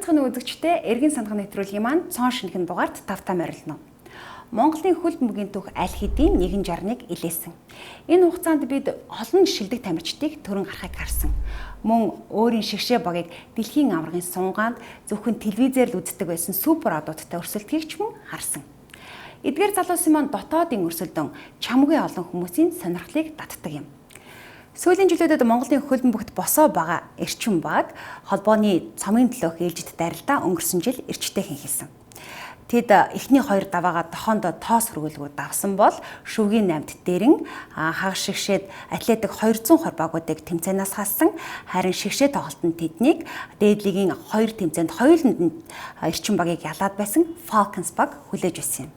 онцгой үзэгчтэй эргэн санах нэвтрүүлгийн маань цоон шинэхэн дугаарт тавтаа морилно. Монголын хөл бөмбөгийн түүх аль хэдийн 161 илээсэн. Энэ хугацаанд бид олон шилдэг тамирчдыг төрөн гарахыг харсан. Мөн өөрийн шигшээ багийг дэлхийн аваргын сунгаанд зөвхөн телевизээр л үздэг байсан супер одуудтай өрсөлдөхийг ч мөн харсан. Эдгээр залуусын маань дотоодын өрсөлдөөн чамгүй олон хүмүүсийн сонирхлыг татдаг юм. Сүүлийн жилүүдэд Монголын хөл бөмбөгт босоо байгаа эрчим баг холбооны цомын төлөөх ээлжид дайралтаа өнгөрсөн жил эрчтэй хинхэлсэн. Тэд эхний хоёр даваагаа тохоондоо тоос хөргөлгүүд давсан бол шүгийн 8-д дээрэн хагас шигшээд атлетик 220 багуудыг тэмцээнээс хассан. Харин шигшээ тоглолтод тэднийг дээд лигийн 2 тэмцээнд хоёуланд эрчим багийг ялаад байсан Falcons баг хүлээж байсан юм.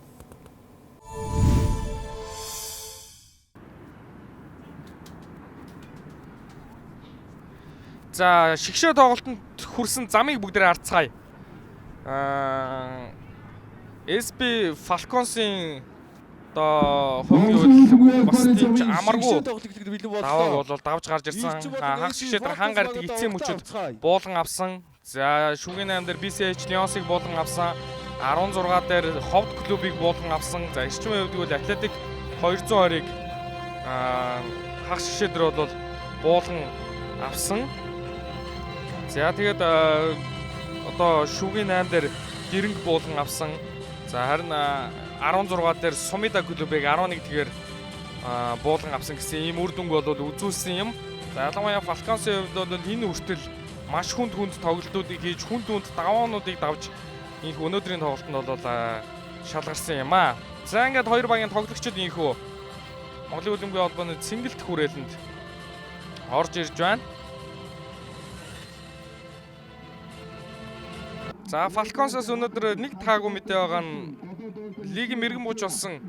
За шигшээ тоглолтод хүрсэн замыг бүгдээ харцгаая. SB Falcons-ийн хогийн бас тийм ч амаргүй давааг бол давж гарч ирсэн. Хагас шигшээ дээр хан гардаг эцсийн мөчөд буулган авсан. За шүгийн 8 дээр BCH Lions-ыг буулган авсан. 16 дээр Ховд клубыг буулган авсан. За эрчимийн хувьд бол Атлетик 220-ыг хагас шигшээ дээр бол буулган авсан. За тэгээд одоо шүгийн 8 дээр гэрэнг буулган авсан. За харин 16 дээр Сумида клубыг 11-гээр буулган авсан гэсэн ийм үр дүнг бол үзүүлсэн юм. За ялангуяа Falcons-ийн хувьд бол энэ хүртэл маш хүнд тоглолтуудыг хийж хүнд даваануудыг давж инх өнөөдрийн тоглолтод бол шалгарсан юм аа. За ингээд хоёр багийн тоглогчид инхүү Монголын хөл бөмбөгийн холбооны цэнгэлт хүрээлэнд орж ирж байна. За Falcons-аас өнөөдөр нэг таагүй мэдээ байгаа нь лигийн мэрэгэн бууч болсон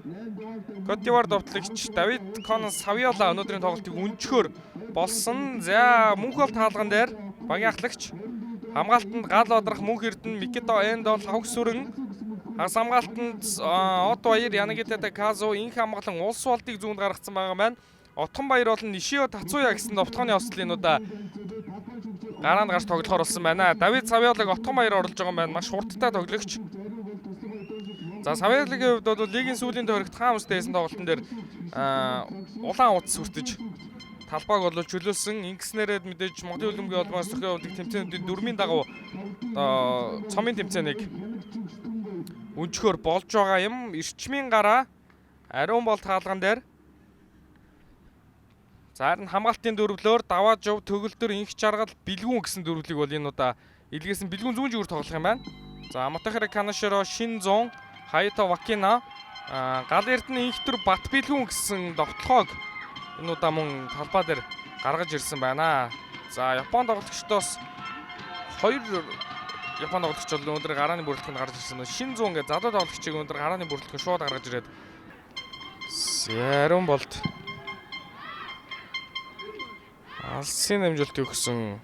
Côte d'Ivoire довтлогч Давид Конон Савиола өнөөдрийн тоглолтыг өнчгөр болсон. За мөнх бол таалган дээр багийн ахлагч хамгаалтанд гал одрах мөнх эрдэнэ Микито Эндол хавг сүрэн хагас хамгаалтанд От Баяр Янагитэдэ Казо инх хамгаалан улс болдыг зүүнд гаргацсан байгаа маань. Отхон Баяр бол Нишио Тацуя гэсэн довтлооны ослынуудаа гараанд гарч тоглохоор болсон байна. Давид Савиолыг Отхон Баяр оруулж байгаа юм байна. Маш хурдтай тоглогч. За Савиолын хувьд бол лигийн сүүлийн тойрогт хаан үстэйсэн тоглолтын дээр улаан утас хүртэж талбайг бол чөлөөлсөн. Ингэснээрээ мэдээж Монголын хөл бөмбөгийн холбоос зохион явуулдаг тэмцээнүүдийн дөрмийн дагуу цомын тэмцээнийг өнчгөр болж байгаа юм. Эрчмийн гараа ариун бол таалган дээр. За харин хамгаалтын дөрвлөөр даваа жав төгөлдөр инх жаргал бэлгүүн гэсэн дөрвөлийг бол энэ удаа илгээсэн бэлгүүн зүүн зүгүр тоглох юм байна. За Мотохиро Канаширо Шинзон Хайто Вакина гал эрдэнэ инх төр Бат бэлгүүн гэсэн довтлохоог энэ удаа мөн талбай дээр гаргаж ирсэн байна. За Япон тоглогчдоос хоёр Япон тоглогч бол өнөөдөр гарааны бүрэлдэхүүнд гарч ирсэн. Шинзон гэдэг залуу тоглогчийг өнөөдөр гарааны бүрэлдэхүүн шууд гаргаж ирээд Сэрэн болт алсын амжилт өгсөн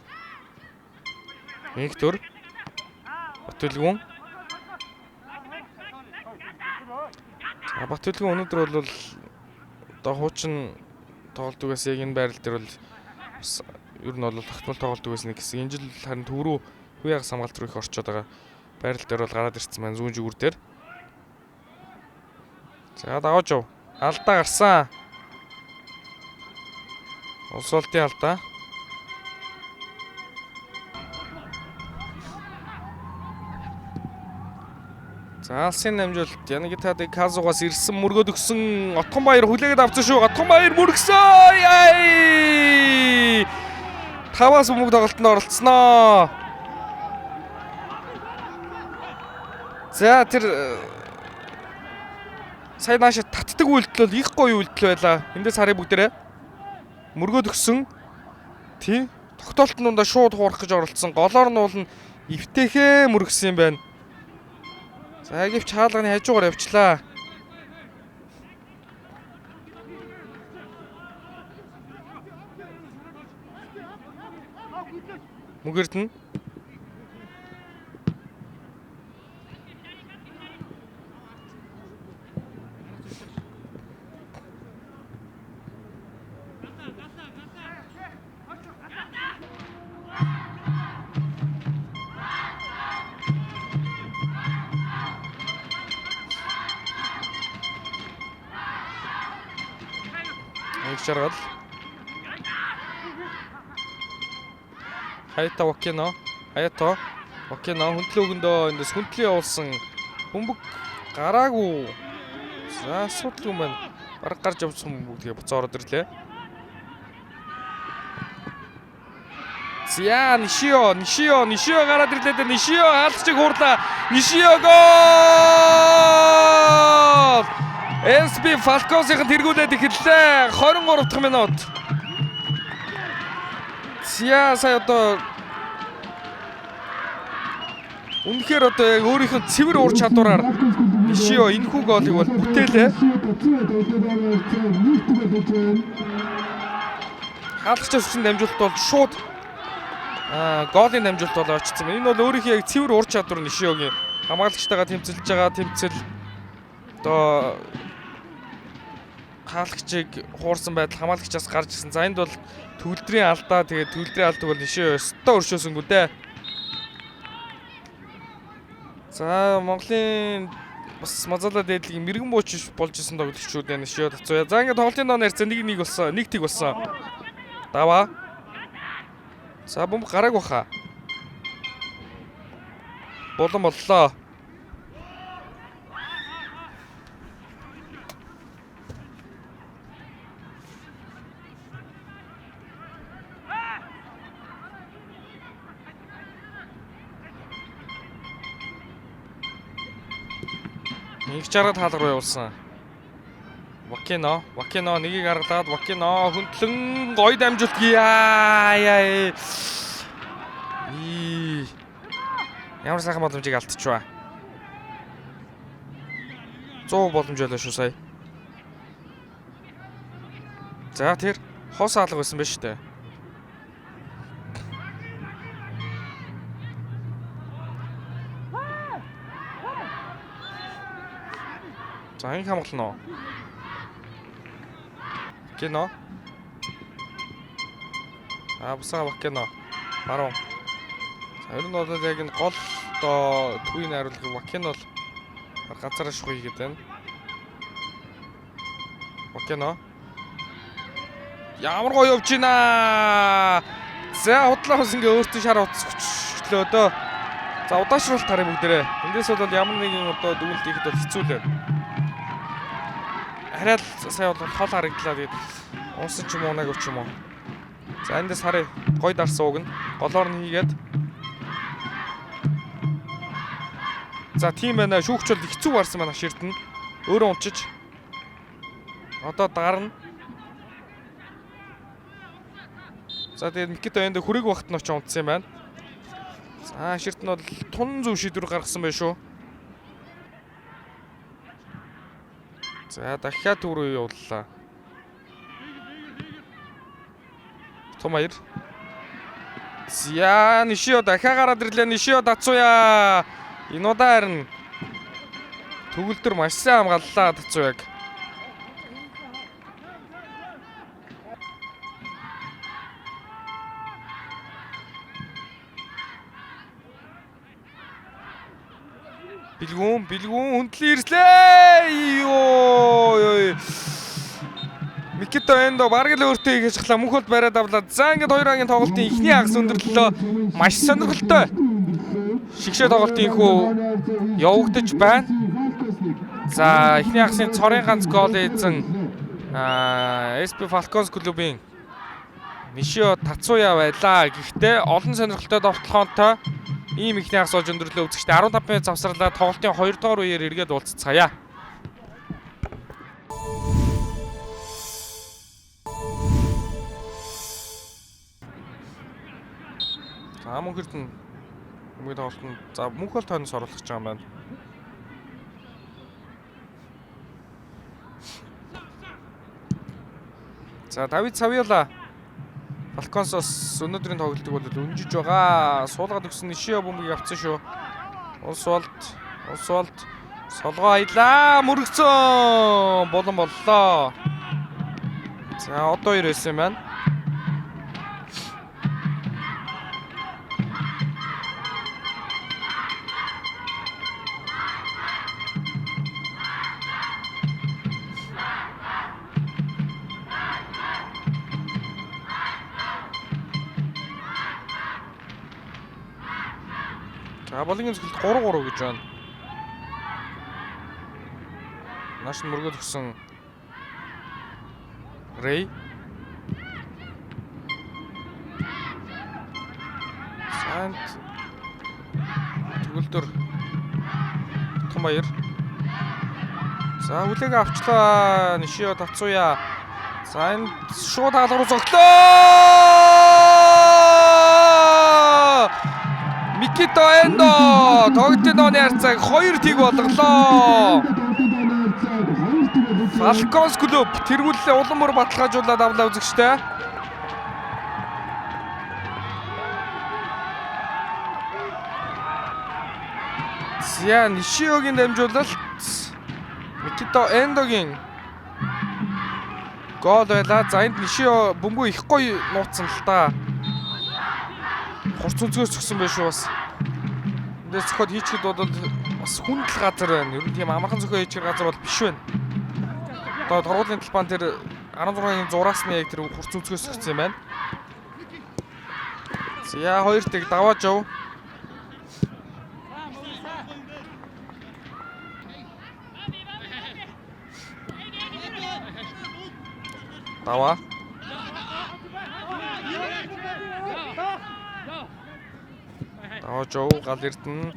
Виктор Батүлгүн. За Батүлгүн өнөөдөр бол одоо хуучин тоглолтоос яг энэ байрал дээр бол ер нь бол тогтмол тоглолт байсан гэсэн. Энэ жил харин төв рүү хүү ягас хамгаалт руу их орчод байгаа байрал дээр бол гараад ирсэн маань зүүн зүгүр дээр. За даваж яв. Алдаа гарсан. Улс болдын алдаа. За алсын амжилт Янагитэдэ Казугаас ирсэн мөргөөд өгсөн Отхон Баяр хүлээгээд авсан шүү. Отхон Баяр мөргсөн. Таваас бөмбөг тоглолтод оролцсноо. За тэр сая наашаа татдаг үйлдэл бол их гоё үйлдэл байлаа. Эндээс харъя бүгдээрээ. Мөргөөд өгсөн. Тийм. Тогтоолтын дундаа шууд хуурах гэж оролцсон. Голоор нь уул нь эвтэхээ мөргсөн юм байна. За гэвч хаалганы хажуугаар явчлаа. Мөнгөрдөн. Нэг жаргал. Хаята Вакино. Хаято. Вакино хөндлөө өгөндөө эндээс хөндлөө явуулсан. Бөмбөг гараагүй. За асуудал юм байна. Бараг гарч явсан бүгдгээ буцаа ороод ирлээ. За Нишио гараад ирлээ дээ. Нишио хаалцчиг хуурлаа. Нишио гол! SP Falcons-ийн тэргүүлээд эхэллээ. 23 дахь минут. За сая одоо үнэхээр одоо яг өөрийнх нь цэвэр ур чадвараар Нишио энэхүү голыг бол бүтээлээ. Хаалгачаас чинь дамжуулалт бол шууд голын дамжуулалт бол очсон. Энэ бол өөрийнхөө яг цэвэр ур чадвар Нишиогийн хамгаалагчтайгаа тэмцэлж байгаа тэмцэл одоо хаалгачийг хуурсан байдал хамгаалагчаас гарч ирсэн. За энд бол төгөлдрийн алдаа тэгээд төгөлдрийн алдаг бол Нишио өстө өршөөсөнгүү дээ. За Монголын бас Мазала дээдлэгийн мэрэгэн бууч болж исэн тоглогчдууд байна Нишио Тацуя. За ингээд тоглолтын доо нарцаа 1-1 болсон. 1-1 болсон. Даваа. За бөмбөг гараагүй хаа. Болон боллоо. Нэг жаргал хаалга руу явуулсан. Вакино нэгийг гаргалаад Вакино хөндлөн гоё дамжуулт яа. Ямар сайхан боломжийг алдчихваа. 100 боломж байлаа шүү сая. За тэр хос хаалга байсан байж тээ. За энэ хамгаална уу? Кино. Бусаа Вакино. Баруун. За ер нь бол яг энэ гол одоо төвийн хариулгыг Вакино бол газар ашгүй хийгээд байна. Вакино. Ямар гоё явж байна. За худлаа хус ингээ өөртөө шар уцчлөө дөө. За удаашруулалт харъя бүгдээрээ. Эндээс бол ямар нэгэн одоо дүгнэлт хийхэд бол хэцүү л байна. Хараад сая бол хол харагдлаа тэгээд унсан ч юм уу унаагүй ч юм уу. За эндээс харъя. Гой дарсан уг нь голоор нь хийгээд. За тийм байна. Шүүгч бол хэцүү гарсан байна ширт нь. Өөрөө унчиж. Одоо дарна. За тэгээд Микито энд хүрээг багт нь очиж унтсан юм байна. За ширт нь бол тун зөв шийдвэр гаргасан байх шүү. За дахиад төв рүү явууллаа. Томаяр. За Нишио дахиад гараад ирлээ. Нишио Тацуя. Энэ удаа харин төгөлдөр маш сайн хамгааллаа Тацуяг. Бэлгүүн хөндлөн ирслээ. Йоо. Микито энд бараг л өөртөө хийж хлаа мөнхөлд бариад авлаа. За ингээд хоёр хагийн тоглолтын эхний хагас өндөрлөлөө маш сонирхолтой шигшээ тоглолтын хүү явагдаж байна. За эхний хагасын цорын ганц гол эзэн SP Falcons клубын Нишио Тацуя байлаа. Гэхдээ олон сонирхолтой довтлохоонтой ийм ихний хагас болж өндөрлөлөө үзэгчтэй 15 минут завсарлаа тоглолтын 2 дугаар үеэр эргээд уулзцгаая. За мөнхөлд нь хамгийн тоглолт нь за мөнхөл тойноос оруулах гэж байгаа юм байна. За Давид Савиола Falcons-оос өнөөдрийн тоглолтыг бол өнжиж байгаа. Суулгаад өгсөн Нишио бөмбөгийг авцсан шүү. Улс болт солгоо аялаа мөрөгцөн болон боллоо. За одоо 2 байсан юм байна. За болынгийн зөвлөлт 3-3 гэж байна. Нааш мөргөл өгсөн Рэй. Санд төгөлдөр Томбаяр. За хүлээг авчлаа Нишио Тацуя. За энэ шууд хаалга руу зогтлоо. Микито Эндо тогтын дооны харьцааг 2-1 болголоо. Falcons клуб тэргүүлээ улам мөр баталгаажуулаад авлаа үзэгчтэй. За Нишиогийн дамжуулалт Микито Эндогийн гол байла. За энд Нишио бөмбөг их гоё нууцсан л та. Хурц өнцгөөс зөксөн байх шүү бас. Эндээс зөхөд хийчихэд бол бас хүндэл газар байна. Ер нь тийм амархан зөхөө хийчих газар бол биш байна. Одоо торгуулийн талбаан тэр 16-гийн зураас нь яг тэр хурц өнцгөөс зөксөн юм байна. За 2-1 давааж яв. Даваа. Даваажоо гал эрдэнэ.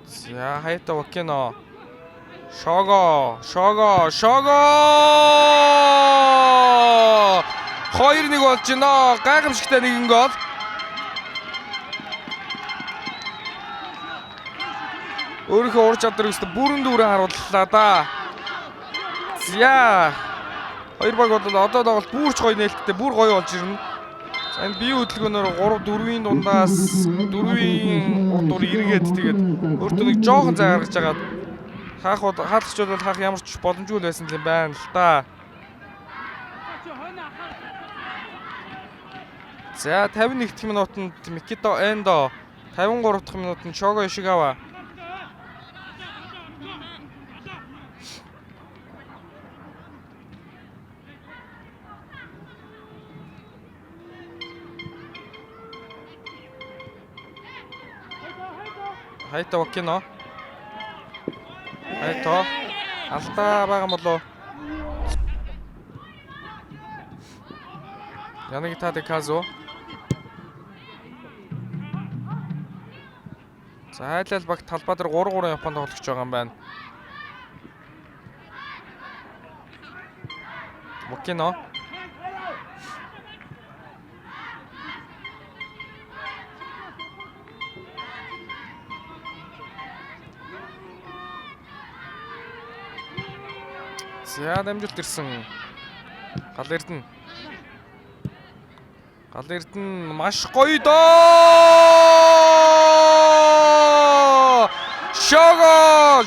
За хайта Вакино. Шого. 2-1 болж байна. Гайхамшигтай нэгэн гол. Өөрийнхөө ур чадварыг өстө бүрэн дүүрэн харууллаа да. За 2 баг бол одоо тоглолт бүрч гоё нээлттэй бүр гоё болж ирнэ. За энэ бие хөдөлгөөнөөр 3-4-ийн дундаас 4-ийн урдуур эргээд тэгээд өөртөө нэг жоохон зай гаргаж агаад хаалгач бол хаах ямар ч боломжгүй байсан юм байна л да. За 51 дахь минутанд Микито Эндо, 53 дахь минутанд Шого Ишигава. Хайта Вакино. Хайта алдаа байгаа болоо. Янагита Казо. За хайлал баг талбай дээр 3-3 Японд тоглож байгаа юм байна. Вакино. За дамжуулт ирсэн. Гал эрдэнэ маш гоё доо. Шого.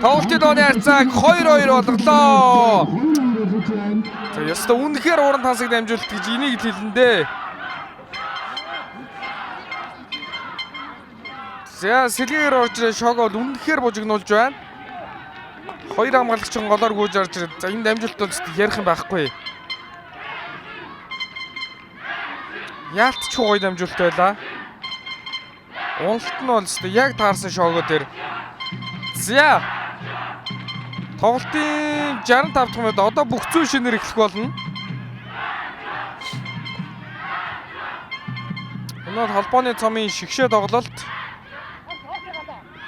Тоглолтын дооны харьцааг 2-2 болголоо. За ёстой үнэхээр уран тансаг дамжуулт гэж энийг хэлэн дээ. За сэлгээр орж ирээ Шого бол үнэхээр бужигнуулж байна. 2 хамгаалагч голоор гүйж орж ирээд за энэ дамжуулт бол ярих юм байхгүй. Яалтч гоё дамжуулт байлаа. Уналт нь бол яг таарсан Шого дээр. За тоглолтын 65 дахь минут одоо бүх зүйн шинээр эхлэх болно. Энэ бол холбооны цомын шигшээ тоглолт.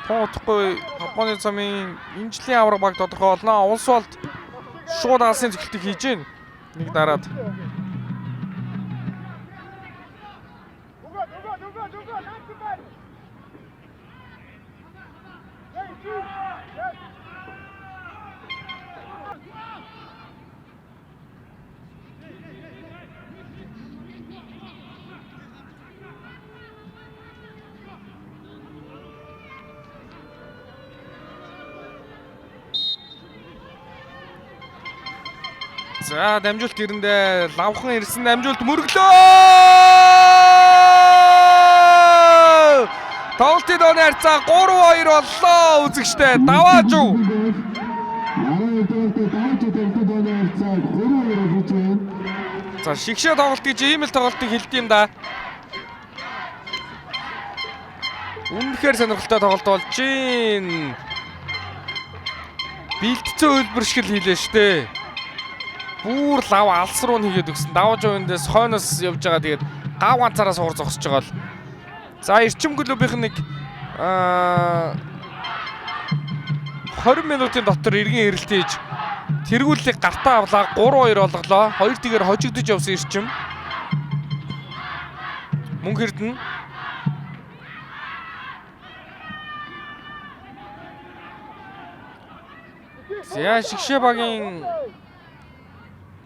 Тоохгүй холбооны цомын энэ жилийн авраг баг тодорхой болно. Улс болд шууд алсын цэглэлтийг хийж гин. Нэг дараад. За дамжуулт ирэндээ лавхан ирсэн дамжуулт мөргөлөө. Тоглолтын дооны харьцаа 3-2 боллоо үзэгчтэй. Давааж уу. За шигшээ тоглолт гэж ийм л тоглолтыг хэлдэг юм да. Үнэхээр сонирхолтой тоглолт болж байна. Бэлтцэн хөлбөр шиг л хийлээ штэ. Бүр лав алс руу хийгээд өгсөн. Давж өвөндөөс хойноос явж байгаа. Тэгээд гав ганцаараа суур зогсож байгаа л. За Эрчим клубийнх нь нэг 20 минутын дотор эргэн хэрэлт хийж тэргүүллийг гартаа авлаа 3-2 болголоо. 2-2-ээр хожигдож явсан Эрчим. Мөн Эрдэнэ. За шигшээ багийн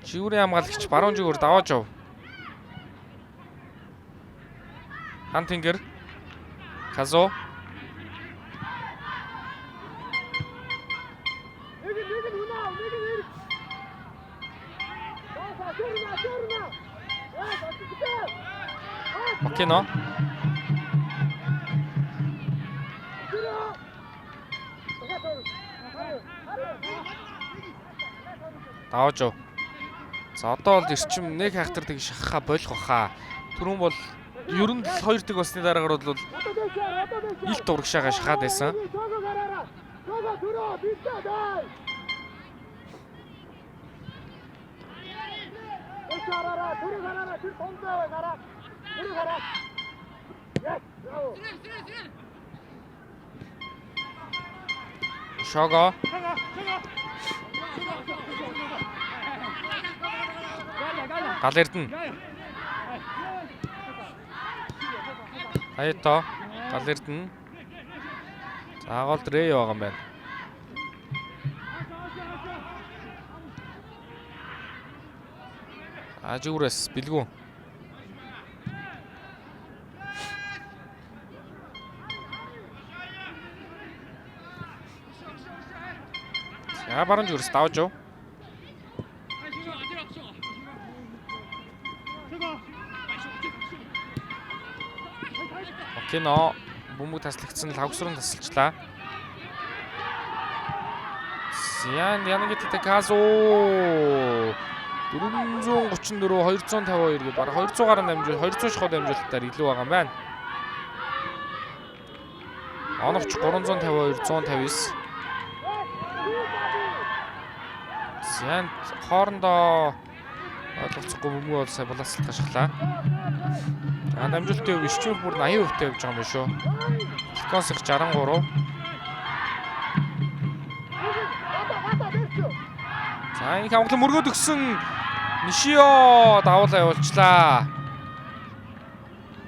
жигүүрийн хамгаалагч баруун жигүүр давааж ав. Хантингер. Казо. Макено. Давж ав. За одоо бол Эрчим нэг хайхтар тэг шахахаа болох баха. Түрүүн бол ер нь 2 тэг басны дараагаар бол илт урагшаага шахаад байсан. Шого. Гал Эрдэнэ. Хаято Гал Эрдэнэ. За гол Рэй байгаа юм байна. Ажигүрээс бэлгүү. За баруун зүгээс давж яв. Кино бөмбөг таслагдсан лавгсрын тасалчлаа. Сян Янагитэй Казо 434 252 гэ баг 200 гаруй дамжуул 200 шахуу дамжуулалтаар илүү байгаа юм байна. Оновч 352 159. Сян хоорондоо ойлголцохгүй бөмбөг бол сая булаацалт хашглаа. Дамжуулалтын өв Эрчим бүр 80% тавьж байгаа юм шүү. Ликонсих 63. За энэ хамглан мөргөөд өгсөн Нишио давуулаа явуулчлаа.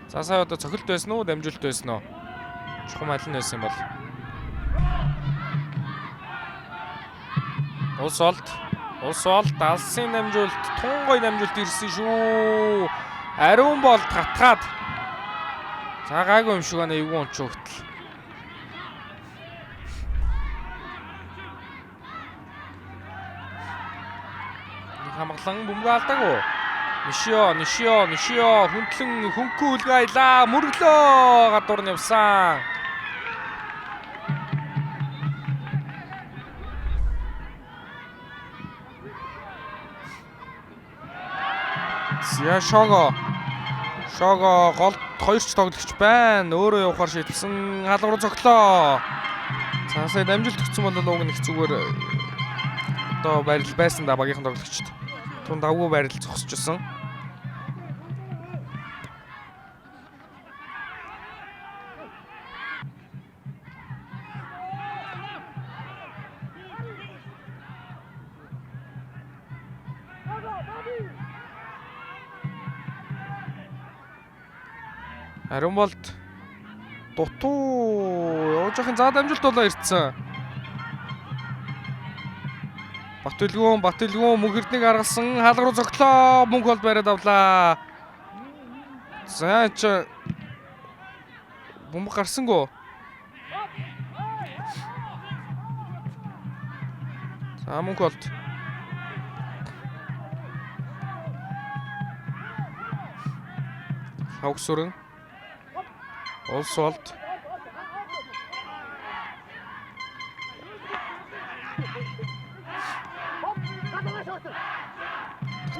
За сая одоо цохилт байсан уу, дамжуулалт байсан уу? Чухам аль нь байсан юм бол. Улсолт алсын дамжуулалт, тунгой дамжуулалт ирсэн шүү. Ариун бол татгаад. За гайгүй юм шиг байна эвгүй онч хөвтөл. Нэг хамглан бөмбөг алдаагүй. Нишио хүндлэн хөнхөө үлгээ аялаа. Мөрглөө гадуур нь явсан. Зя Шого голд 2ч тоглогч байна. Өөрөө явахаар шийдсэн. Халууруу цогтлоо. Цаасаа дамжуулт өгсөн бол уг нэг зүгээр одоо байрал байсан да багийнхан тоглогчд. Түн давгүй байрал зогсчихсон. Ариун болд дутуу явж ахын заа дамжуулт болоо ирцэн. Батэлгүүн мөнхөрднийг гаргасан хаалга руу цогтлоо. Мөнх бол бариад авлаа. За ч бөмбөг гарсангүй. За мөнх болд. Хавгсүрэн Улсолт.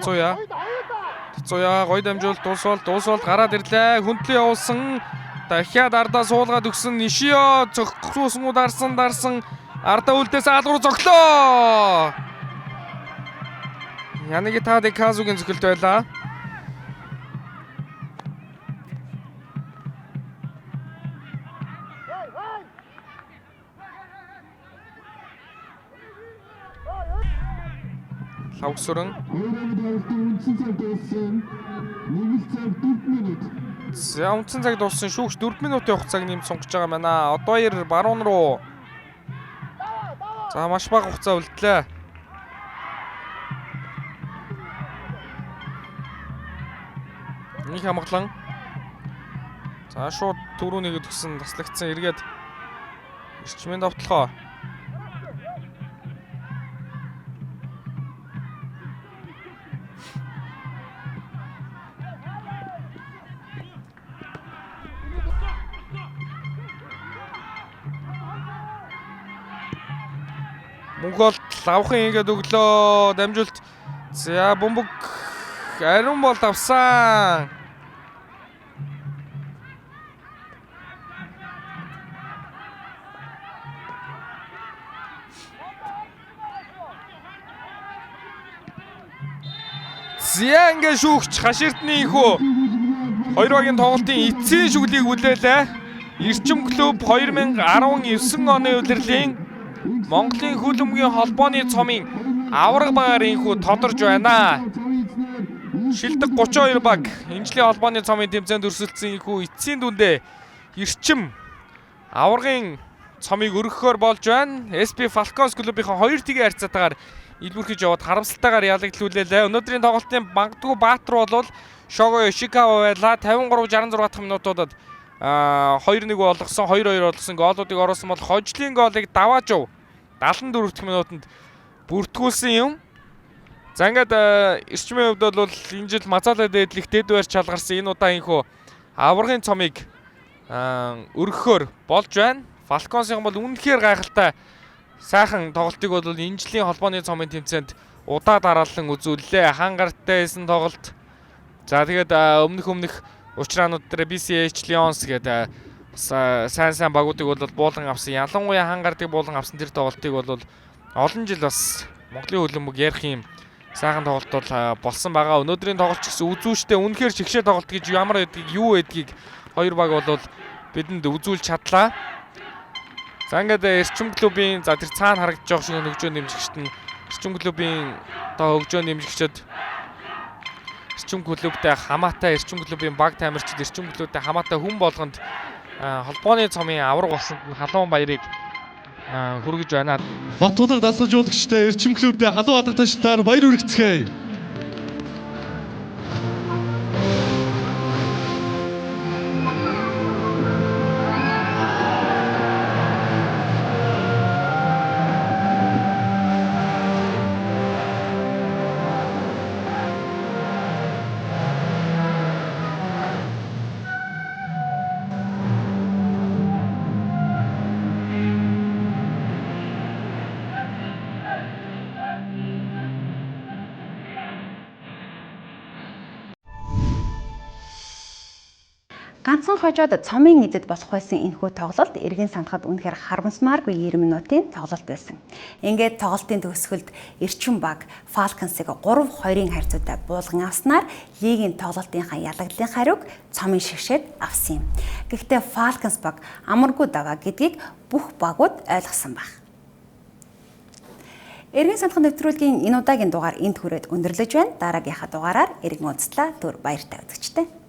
Цоя. Зуя гоё дамжуулалт дуусвал гараад ирлээ. Хүндлэн явуулсан. Дахиад ардаа суулгаад өгсөн Нишио цогцолсон дарсан ардаа үлдээс алгуу зоглоо. Янаги Таде Казугийн зөвлөлт байлаа. Лавгсүрэн. За үндсэн цаг дууссан шүүгч 4 минутын хугацааг нэмж сунгаж байгаа байна. Одоо 2 баруун руу. За маш бага хугацаа үлдлээ. Нэг хамглан. За шууд түрүүнийг төгсөн таслагдсан эргээд эрчмийн давталгаа. Мөнгөл лавхан ингээд өглөө дамжуулт. За бөмбөг ариун бол авсан. За ингээд шүүгч хаширтны ихүү 2 багийн тоглолтын эцсийн шүглийг хүлээлээ. Эрчим клуб 2019 оны улирлын Монголын хөлбөмбөгийн холбооны цомын авраг багаар инхүү тодорж байна. Шилдэг 32 баг Инжлийн холбооны цомын тэмцээнд өрсөлдсөн инхүү эцсийн дүндээ эрчим аврагын цомыг өргөхөөр болж байна. SP Falcons клубийнхаа 2 тгийн харьцаатаагаар илүүрхэж яваад харамсалтайгаар ялагдлууллаа. Өнөөдрийн тоглолтын багдгүй баатар бол Шого Йошикава байлаа. 53-66 дахь минутуудад 2-1 болгосон, 2-2 болгосон гоолуудыг оруулсан бол хожлын гоолыг давааж ав. 74 дахь минутанд бүртгүүлсэн юм. За ингээд эрчмийн хувьд бол энэ жил Мазалаа дээдлэх дэд байр чалгарсан энэ удаагийнхөө аврагын цомыг өргөхөөр болж байна. Falcons-ын бол үнэхээр гайхалтай сайхан тоглолтыг бол Инжлийн холбооны цомын тэмцээнд удаа дараалан үзүүллээ. Хангартай байсан тоглолт. За тэгээд өмнөх учраанууд дээр BCH Lions гэдэг сайн багуудыг бол буулган авсан. Ялангуяа хангардыг буулган авсан тэр тоглолтыг бол олон жил бас Монголын хөлбөмбөг ярих юм сайхан тоглолт бол болсон байгаа. Өнөөдрийн тоглолт ч гэсэн үзүүштэй үнэхээр шигшээ тоглолт гэж ямар байдгийг юу байдгийг хоёр баг бол бидэнд үзүүлж чадлаа. За ингээд эрчим клубын за тэр цаана харагдаж байгаа шиг хөгжөө нэмжигчт нь эрчим клубын одоо хөгжөө нэмжигчд эрчим клубтай хамаатай эрчим клубын баг тамирчид эрчим клубтай хамаатай хүн болгонд холбооны цомын авраг болсон халуун баярыг хүргэж байна. Батулга дасгалжуулагчтай эрчим клубтэй халуун хадагтайчдаар баяр хүргэцгээе. Ганцхан хожоод цомын эдэд босох байсан энэхүү тоглолт эргэн санахад үнэхээр харамсмааргүй 90 минутын тоглолт байсан. Ингээд тоглолтын төгсгөлд эрчим баг Falcons-ыг 3-2-ын харьцаатай буулган авснаар лигийн тоглолтынхаа ялагдлын хариуг цомын шигшээд авсан юм. Гэхдээ Falcons баг амаргүй даваа гэдгийг бүх багууд ойлгосон байна. Эргэн санахын нэвтрүүлгийн энэ удаагийн дугаар энд хүрээд өндөрлөж байна. Дараагийнхаа дугаараар эргэн уулзлаа. Түр баяртай үзэгчтэй.